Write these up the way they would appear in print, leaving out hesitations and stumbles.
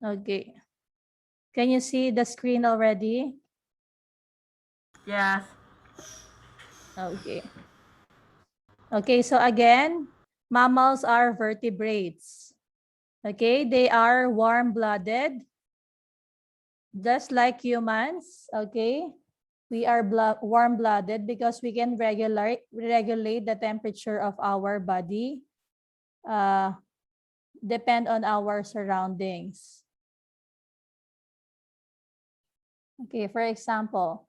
Okay. Can you see the screen already? Yes. Okay. Okay, so again, mammals are vertebrates. Okay, they are warm-blooded, just like humans. Okay, we are warm-blooded because we can regulate the temperature of our body, depend on our surroundings. Okay, for example,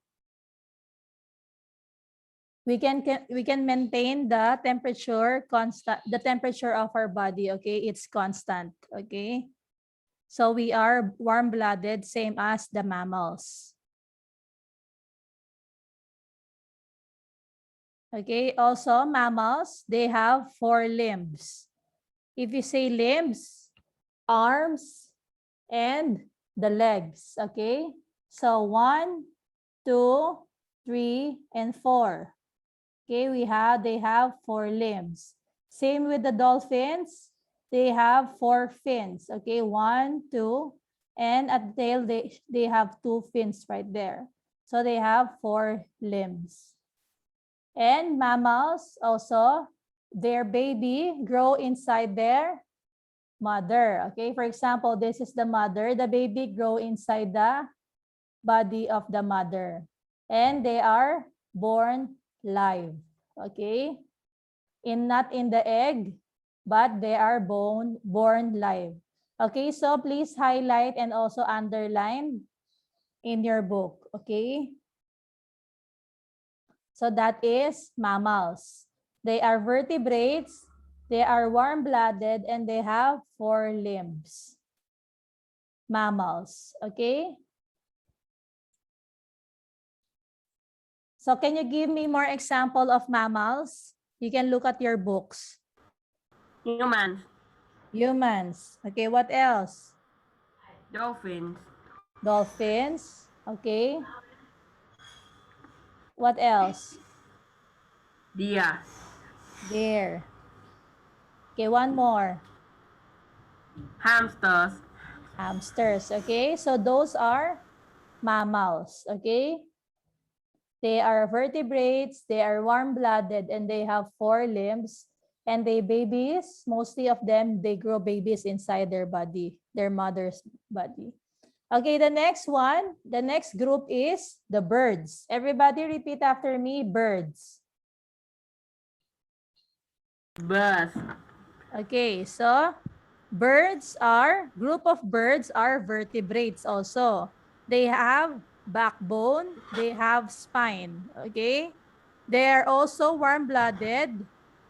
we can maintain the temperature constant, the temperature of our body. Okay, it's constant. Okay, so we are warm-blooded, same as the mammals. Okay, also mammals, they have 4 limbs. If you say limbs, arms, and the legs. Okay, so 1, 2, 3, and 4. Okay, they have 4 limbs. Same with the dolphins, they have 4 fins. Okay, 1, 2, and at the tail they have 2 fins right there. So they have 4 limbs. And mammals also, their baby grow inside their mother. Okay, for example, this is the mother. The baby grow inside the body of the mother. And they are born live. Okay, not in the egg, but they are born live. Okay, so please highlight and also underline in your book. Okay, so that is mammals. They are vertebrates, they are warm-blooded, and they have 4 limbs. Mammals, okay? So can you give me more example of mammals? You can look at your books. Humans. Humans. Okay, what else? Dolphins. Dolphins. Okay. What else? Deer. Deer. Okay, one more. Hamsters. Hamsters. Okay, so those are mammals. Okay. They are vertebrates, they are warm-blooded, and they have 4 limbs. And they babies, mostly of them, they grow babies inside their body, their mother's body. Okay, the next one, the next group is the birds. Everybody repeat after me, birds. Birds. Okay, so group of birds are vertebrates also. They have backbone, they have spine, okay? They are also warm-blooded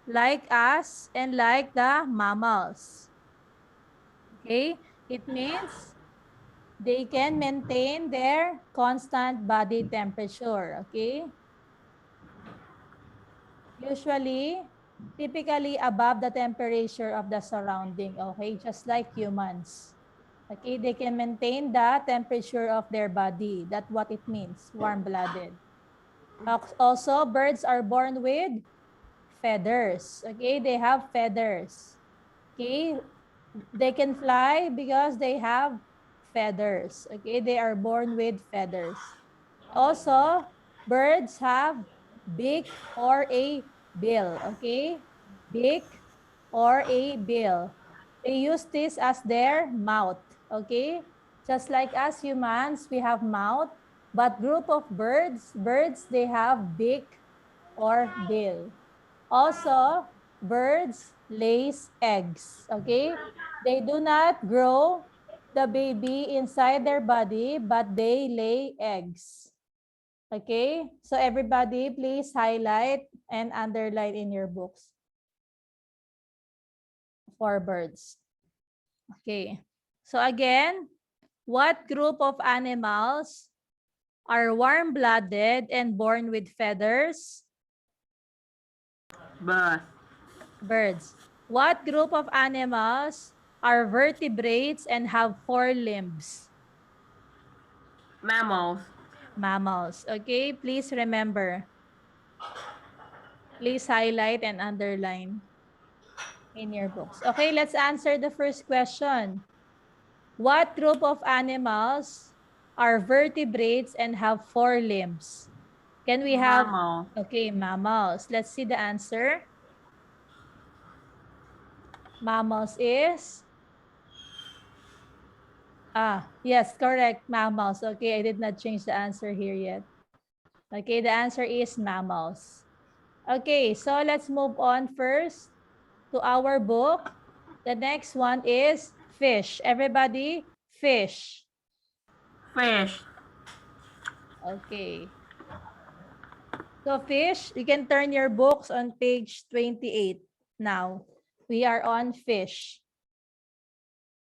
like us and like the mammals. Okay? It means they can maintain their constant body temperature, okay? Usually, typically above the temperature of the surrounding, okay? Just like humans. Okay, they can maintain the temperature of their body. That's what it means, warm-blooded. Also, birds are born with feathers. Okay, they have feathers. Okay, they can fly because they have feathers. Okay, they are born with feathers. Also, birds have beak or a bill. Okay, beak or a bill. They use this as their mouth. Okay, just like us humans, we have mouth, but group of birds they have beak or bill. Also, birds lays eggs, okay? They do not grow the baby inside their body, but they lay eggs. Okay? So everybody, please highlight and underline in your books for birds. Okay. So again, what group of animals are warm-blooded and born with feathers? Birds. Birds. What group of animals are vertebrates and have 4 limbs? Mammals. Mammals. Okay, please remember. Please highlight and underline in your books. Okay, let's answer the first question. What group of animals are vertebrates and have 4 limbs? Can we have, Mammal. okay, mammals. Let's see the answer. Mammals is, yes, correct, mammals. Okay, I did not change the answer here yet. Okay, the answer is mammals. Okay, so let's move on first to our book. The next one is fish. Everybody, fish. Fish. Okay. So fish, you can turn your books on page 28 now. We are on fish.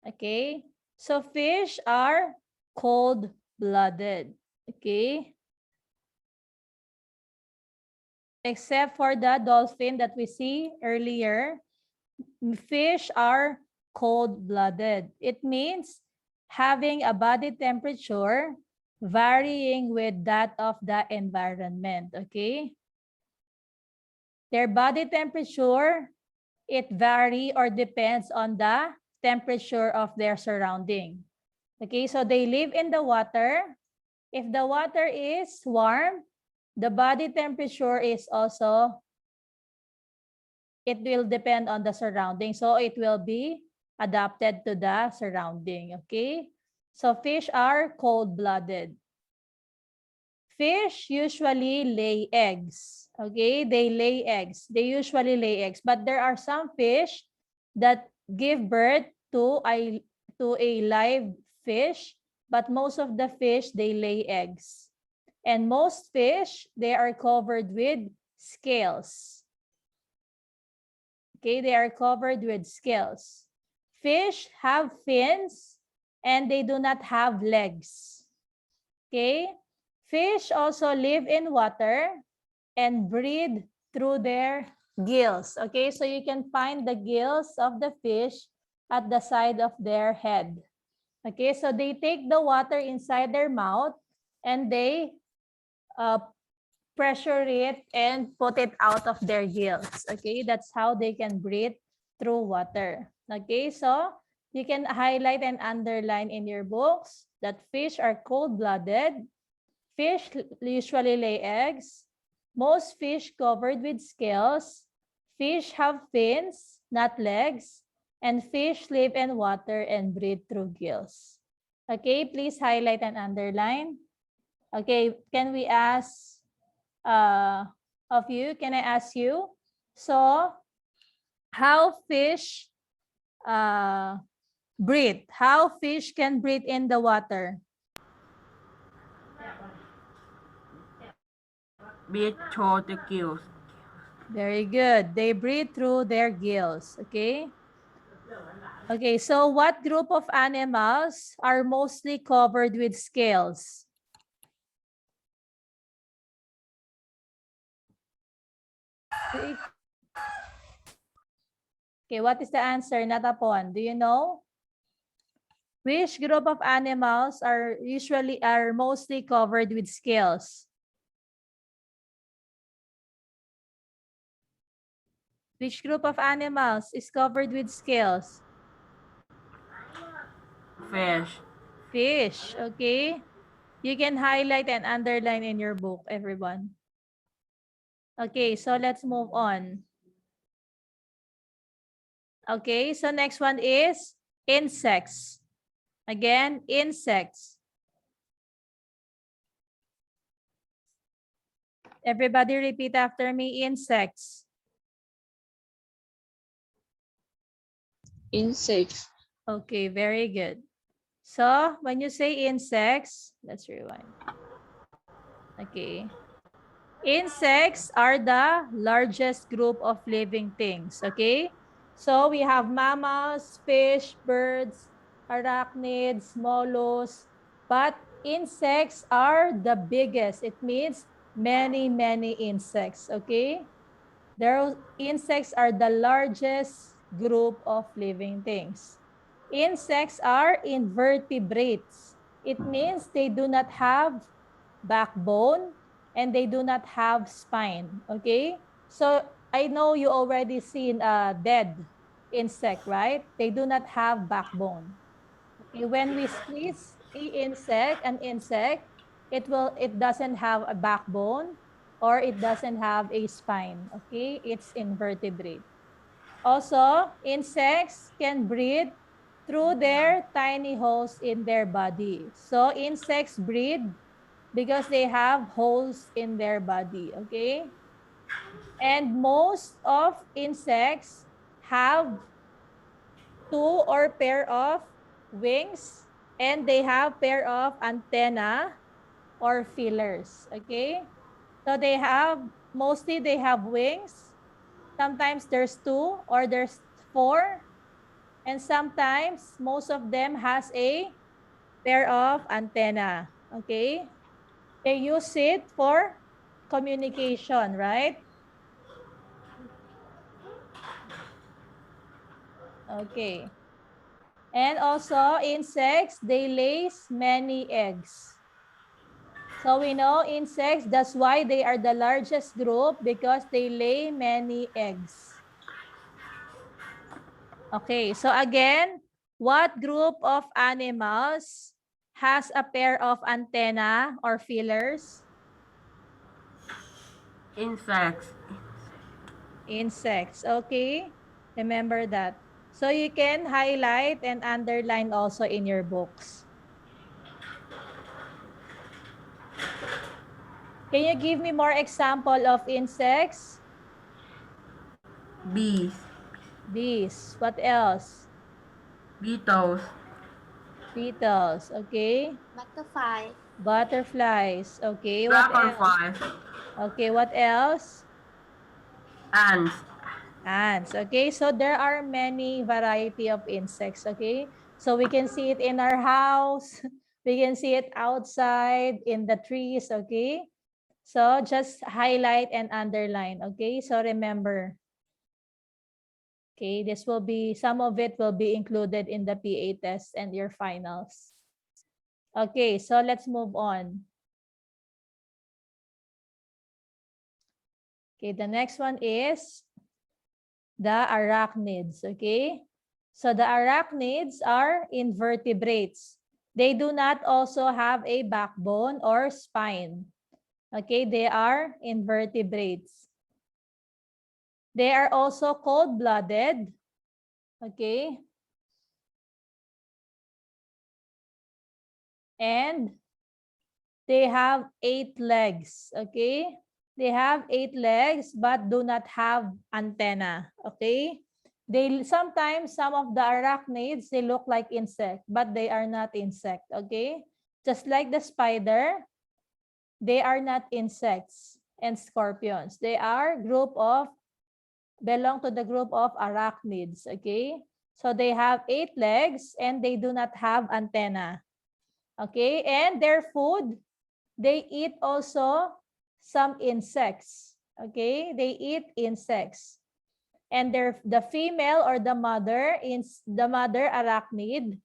Okay. So fish are cold-blooded. Okay. Except for the dolphin that we see earlier, fish are cold-blooded. It means having a body temperature varying with that of the environment, okay? Their body temperature, it vary or depends on the temperature of their surrounding. Okay, so they live in the water. If the water is warm, the body temperature is also, it will depend on the surrounding. So it will be adapted to the surrounding, okay? So fish are cold-blooded. Fish usually lay eggs, okay? They lay eggs. They usually lay eggs. But there are some fish that give birth to a live fish, but most of the fish, they lay eggs. And most fish, they are covered with scales. Okay, they are covered with scales. Fish have fins and they do not have legs. Okay, fish also live in water and breathe through their gills. Okay, so you can find the gills of the fish at the side of their head. Okay, so they take the water inside their mouth and they uh, pressure it and put it out of their gills. Okay, that's how they can breathe through water. Okay, so you can highlight and underline in your books that fish are cold-blooded. Fish usually lay eggs. Most fish covered with scales. Fish have fins, not legs. And fish live in water and breathe through gills. Okay, please highlight and underline. Okay, can we ask of you? Can I ask you? So, how fish uh, breathe? How fish can breathe in the water? Beat through the gills. Very good. They breathe through their gills. Okay. Okay, so what group of animals are mostly covered with scales? Okay, what is the answer, Natapon? Do you know? Which group of animals are mostly covered with scales? Which group of animals is covered with scales? Fish. Fish, okay? You can highlight and underline in your book, everyone. Okay, so let's move on. Okay, so next one is insects. Again, insects. Everybody repeat after me, insects. Insects. Okay, very good. So when you say insects, let's rewind. Okay. Insects are the largest group of living things, okay? So we have mammals, fish, birds, arachnids, mollusks, but insects are the biggest. It means many, many insects, okay? Insects are the largest group of living things. Insects are invertebrates. It means they do not have backbone and they do not have spine. Okay? So I know you already seen a dead insect, right? They do not have backbone. Okay, when we squeeze an insect, it doesn't have a backbone or it doesn't have a spine. Okay, it's invertebrate. Also, insects can breathe through their tiny holes in their body. So insects breathe because they have holes in their body, okay? And most of insects have two or pair of wings and they have pair of antenna or feelers, okay? So mostly they have wings. Sometimes there's two or there's four. And sometimes most of them has a pair of antenna, okay? They use it for communication, right? Okay. And also insects, they lay many eggs. So we know insects, that's why they are the largest group because they lay many eggs. Okay, so again, what group of animals has a pair of antenna or feelers? Insects. Insects, okay? Remember that. So you can highlight and underline also in your books. Can you give me more example of insects? Bees. Bees. What else? Beetles. Beetles, okay? Butterfly. Butterflies, okay? What else? Dragonflies. Okay, what else? Ants. Ants, okay? So there are many variety of insects, okay? So we can see it in our house. We can see it outside in the trees, okay? So just highlight and underline, okay? So remember, okay, some of it will be included in the PA test and your finals. Okay, so let's move on. Okay, the next one is the arachnids, okay? So the arachnids are invertebrates. They do not also have a backbone or spine. Okay, they are invertebrates. They are also cold-blooded. Okay. And they have 8 legs. Okay. They have 8 legs but do not have antenna. Okay. Sometimes some of the arachnids, they look like insect, but they are not insect. Okay. Just like the spider, they are not insects and scorpions. They are belong to the group of arachnids. Okay. So they have 8 legs and they do not have antenna. Okay. And their food, they eat also some insects. Okay. They eat insects. And the female or the mother arachnid,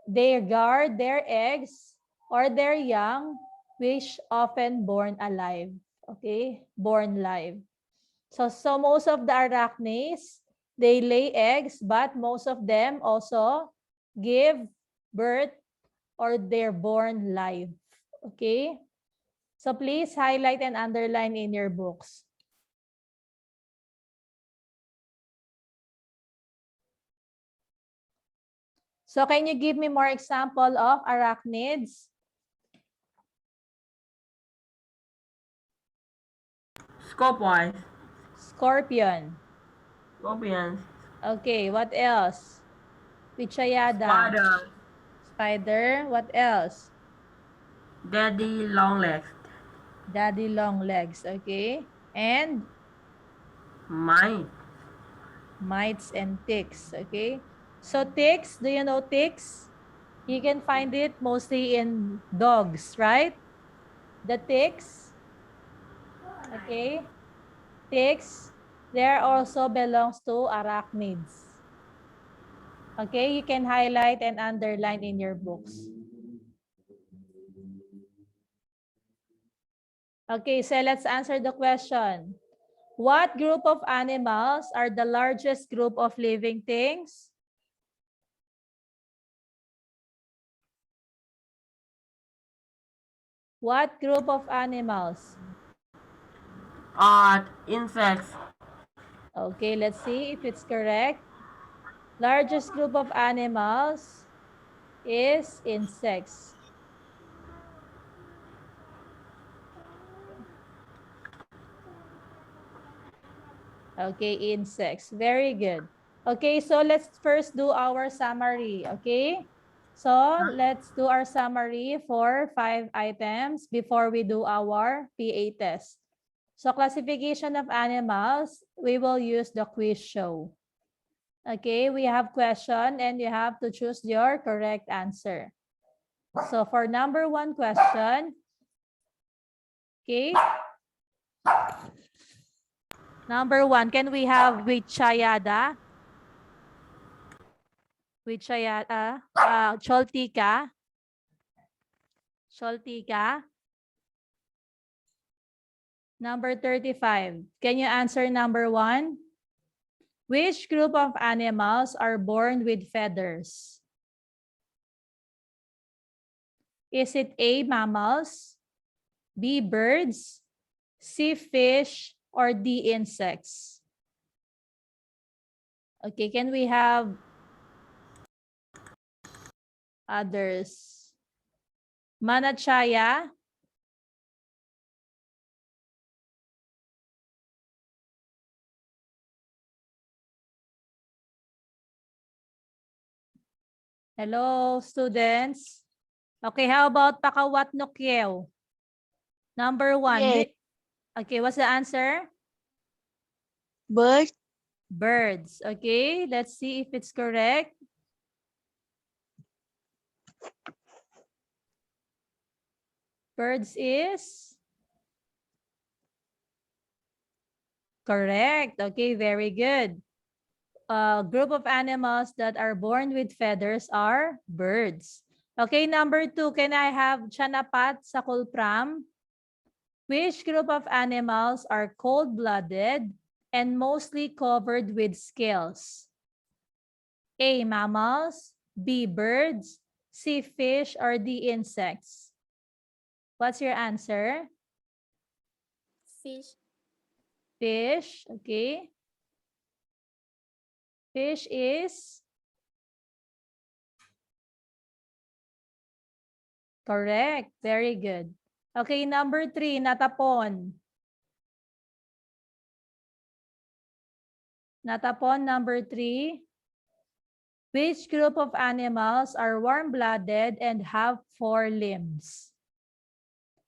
they guard their eggs or their young, which often born alive. Okay, born live. So most of the arachnids, they lay eggs, but most of them also give birth or they're born live. Okay, so please highlight and underline in your books. So can you give me more example of arachnids? Scorpions. Scorpion. Scorpions. Okay, what else? Pichayada. Spider. Spider. What else? Daddy long legs. Daddy long legs. Okay. And Mine. mites and ticks. Okay. So ticks, do you know ticks? You can find it mostly in dogs, right? The ticks. Okay. Ticks, there also belongs to arachnids. Okay, you can highlight and underline in your books. Okay, so let's answer the question. What group of animals are the largest group of living things? What group of animals? Insects. Okay, let's see if it's correct. Largest group of animals is insects. Okay, insects. Very good. Okay, so let's first do our summary. Okay, so let's do our summary for 5 items before we do our PA test. So classification of animals, we will use the quiz show. Okay, we have question and you have to choose your correct answer. So for number 1 question, okay. Number 1, can we have Vichayada? Vichayada, Choltika. Choltika. Number 35, can you answer number 1? Which group of animals are born with feathers? Is it A, mammals, B, birds, C, fish, or D, insects? Okay, can we have others? Manachaya, hello, students. Okay, how about Pakawatnokyew? Number 1. Yes. Okay, what's the answer? Bird. Birds. Okay, let's see if it's correct. Birds is correct. Okay, very good. Group of animals that are born with feathers are birds. Okay, number 2, can I have Chanapat sa Kulpram? Which group of animals are cold-blooded and mostly covered with scales? A, mammals, B, birds, C, fish, or D, insects? What's your answer? Fish. Fish, okay. Fish is correct. Very good. Okay, number 3, natapon. Natapon, number 3. Which group of animals are warm-blooded and have 4 limbs?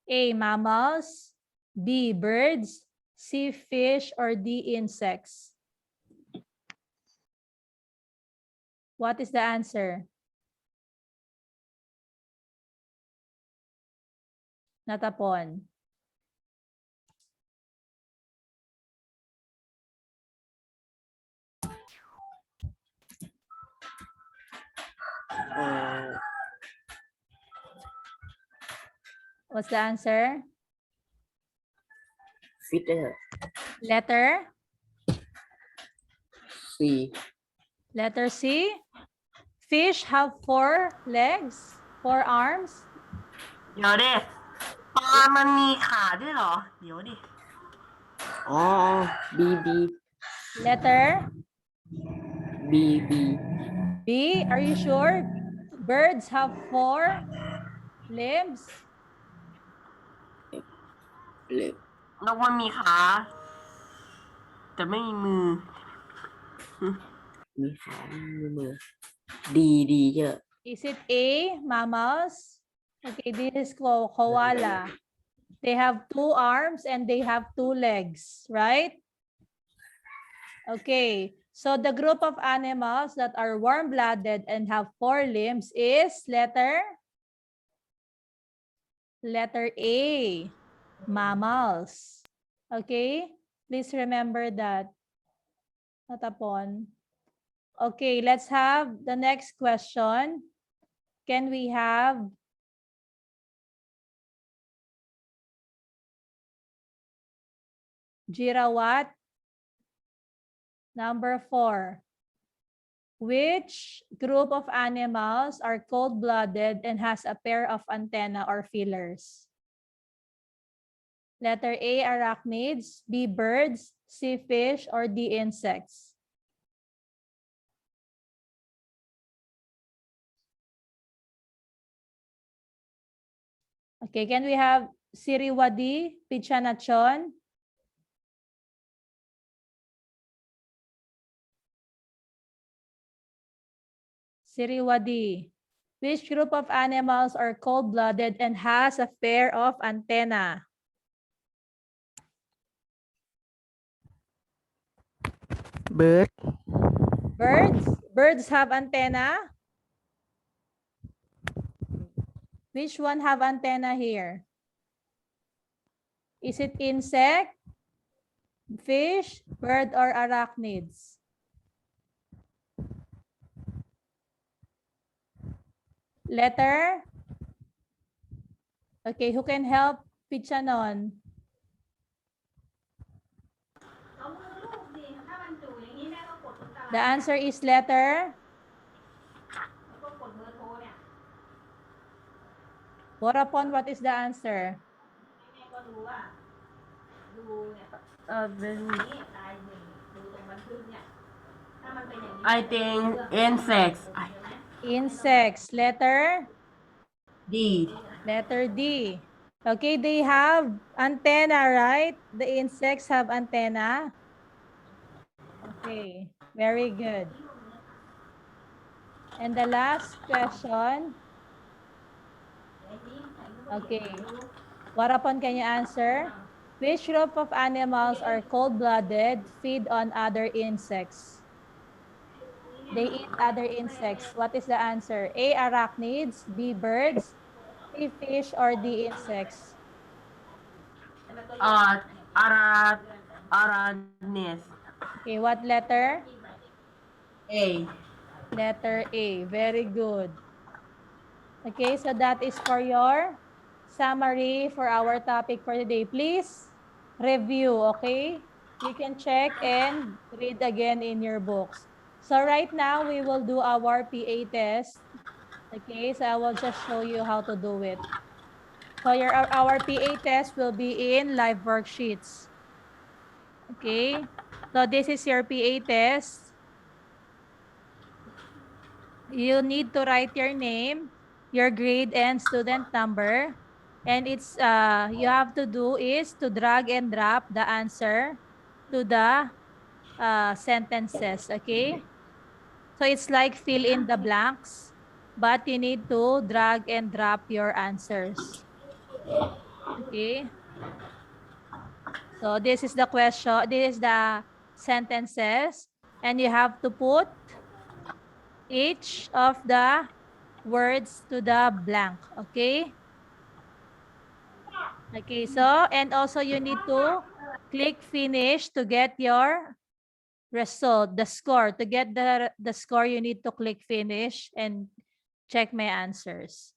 A, mammals, B, birds, C, fish, or D, insects? What is the answer? Natapon. What's the answer? Fish Letter? C. Letter C. Fish have 4 legs, 4 arms. เดี๋ยวดิปลามันมีขาด้วยเหรอ เดี๋ยวดิ อ๋อ B B Letter B B B. Are you sure? Birds have 4 limbs. เล็บ นกมันมีขา แต่ไม่มีมือ มีขามีมือ D D เยอะ Is it A, mammals? Okay, this is koala. They have 2 arms and they have 2 legs, right? Okay, so the group of animals that are warm-blooded and have 4 limbs is letter A, mammals. Okay, please remember that. Natapon. Okay, let's have the next question. Can we have Jirawat? Number 4. Which group of animals are cold-blooded and has a pair of antenna or feelers? Letter A, arachnids. B, birds. C, fish. Or D, insects. Okay, can we have Siriwadi, Pichanachon? Siriwadi. Which group of animals are cold-blooded and has a pair of antenna? Bird. Birds? Birds have antenna? Which one have antenna here? Is it insect, fish, bird, or arachnids? Letter? Okay, who can help Pichanon? The answer is letter? Borapon, what is the answer? I think insects. Insects. Letter? D. Letter D. Okay, they have antenna, right? The insects have antenna. Okay, very good. And the last question. Okay. Warapon, can you answer? Which group of animals are cold-blooded, feed on other insects? They eat other insects. What is the answer? A, arachnids, B, birds, C, fish, or D, insects? Arachnids. Okay, what letter? A. Letter A. Very good. Okay, so that is for your summary for our topic for today. Please review, okay? You can check and read again in your books. So right now, we will do our PA test. Okay, so I will just show you how to do it. So our PA test will be in live worksheets. Okay, so this is your PA test. You need to write your name, your grade, and student number. And it's you have to do is to drag and drop the answer to the sentences, okay? So it's like fill in the blanks, but you need to drag and drop your answers. Okay? So this is the question, this is the sentences, and you have to put each of the words to the blank, okay? Okay, so, and also you need to click finish to get your result, the score. To get the score, you need to click finish and check my answers.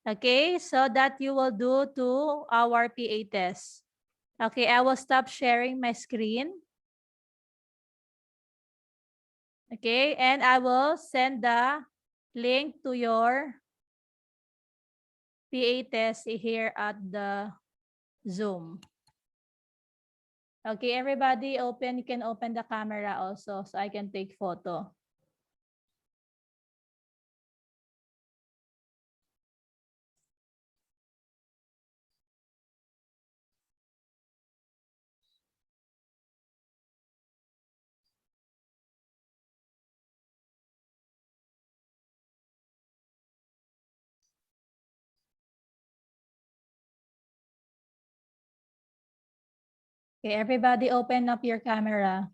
Okay, so that you will do to our PA test. Okay, I will stop sharing my screen. Okay, and I will send the link to your PA test here at the Zoom. Okay, everybody open. You can open the camera also so I can take photo. Okay, everybody open up your camera.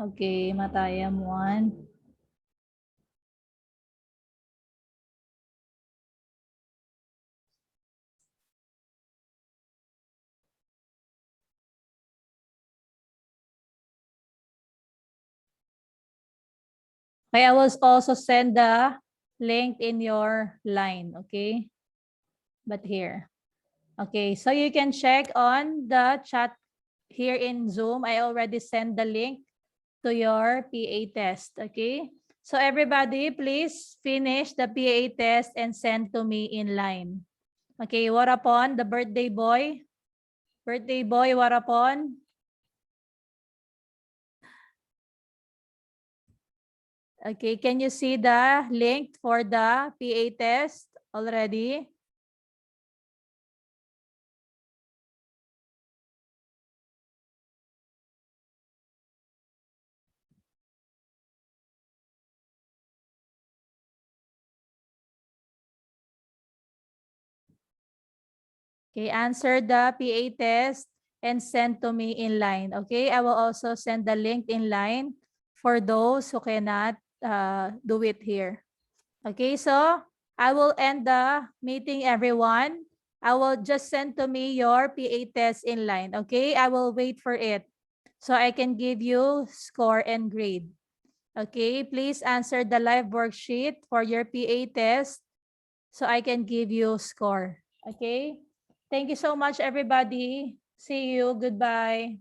Okay, mata M.1. Okay, I will also send the linked in your line, okay? But here. Okay, so you can check on the chat here in Zoom. I already sent the link to your PA test, okay? So everybody, please finish the PA test and send to me in line. Okay, what upon the birthday boy? Birthday boy, what upon? Okay, can you see the link for the PA test already? Okay, answer the PA test and send to me in line. Okay, I will also send the link in line for those who cannot do it here. Okay, so I will end the meeting, everyone. I will just send to me your PA test in line. Okay, I will wait for it so I can give you score and grade. Okay, please answer the live worksheet for your PA test so I can give you score. Okay, thank you so much, everybody. See you. Goodbye.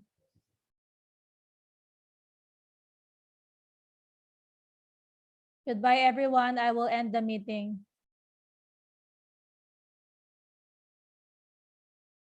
Goodbye, everyone. I will end the meeting.